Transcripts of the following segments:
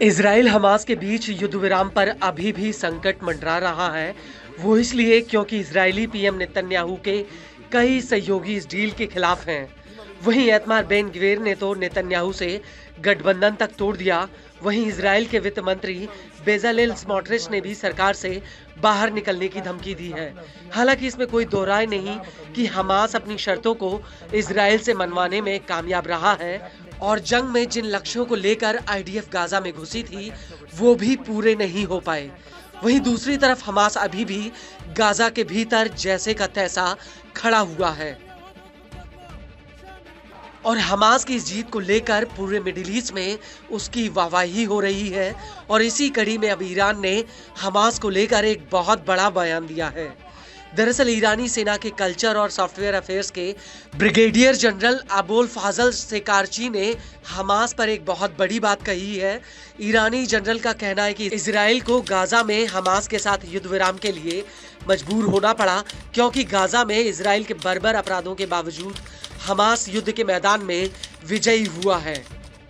Israel Hamas के बीच युद्ध विराम पर अभी भी संकट मंडरा रहा है। वो इसलिए क्योंकि इजरायली पीएम नेतन्याहू के कई सहयोगी इस डील के खिलाफ हैं। वहीं एतमार बेन ग्वीर ने तो नेतन्याहू से गठबंधन तक तोड़ दिया। वहीं इजराइल के वित्त मंत्री बेजालेल स्मोट्रिच ने भी सरकार से बाहर निकलने की धमकी दी है। हालांकि इसमें कोई दो राय नहीं कि हमास अपनी शर्तों को इजराइल से मनवाने में कामयाब रहा है और जंग में जिन लक्ष्यों को लेकर आईडीएफ गाजा में घुसी थी वो भी पूरे नहीं हो पाए। वहीं दूसरी तरफ हमास अभी भी गाजा के भीतर जैसे का तैसा खड़ा हुआ है और हमास की इस जीत को लेकर पूरे मिडिल ईस्ट में उसकी वाहवाही हो रही है। और इसी कड़ी में अब ईरान ने हमास को लेकर एक बहुत बड़ा बयान दिया है। दरअसल ईरानी सेना के कल्चर और सॉफ्टवेयर अफेयर्स के ब्रिगेडियर जनरल अबोल फाजल सेकारची ने हमास पर एक बहुत बड़ी बात कही है। ईरानी जनरल का कहना है कि इजराइल को गाजा में हमास के साथ युद्ध विराम के लिए मजबूर होना पड़ा, क्योंकि गाजा में इजराइल के बर्बर अपराधों के बावजूद हमास युद्ध के मैदान में विजयी हुआ है।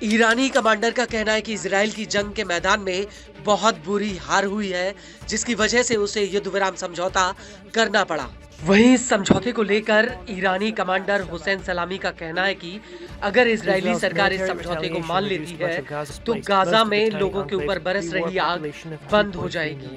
ईरानी कमांडर का कहना है कि इजराइल की जंग के मैदान में बहुत बुरी हार हुई है, जिसकी वजह से उसे युद्ध विराम समझौता करना पड़ा। वहीं इस समझौते को लेकर ईरानी कमांडर हुसैन सलामी का कहना है कि अगर इजरायली सरकार इस समझौते को मान लेती है तो गाजा में लोगों के ऊपर बरस रही आग बंद हो जाएगी।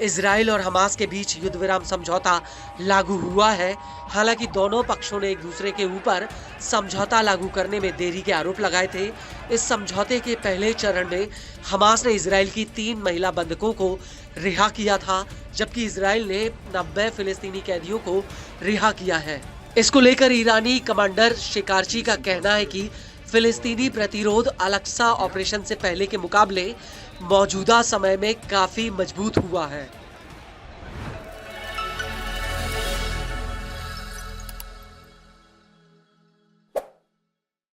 इजराइल और हमास के बीच युद्ध विराम समझौता लागू हुआ है। हालांकि दोनों पक्षों ने एक दूसरे के ऊपर समझौता लागू करने में देरी के आरोप लगाए थे। इस समझौते के पहले चरण में हमास ने इजराइल की 3 महिला बंधकों को रिहा किया था, जबकि इजराइल ने 90 फिलिस्तीनी कैदियों को रिहा किया है। इसको लेकर ईरानी कमांडर शिकारची का कहना है कि फिलिस्तीनी प्रतिरोध अल-अक्सा ऑपरेशन से पहले के मुकाबले मौजूदा समय में काफी मजबूत हुआ है।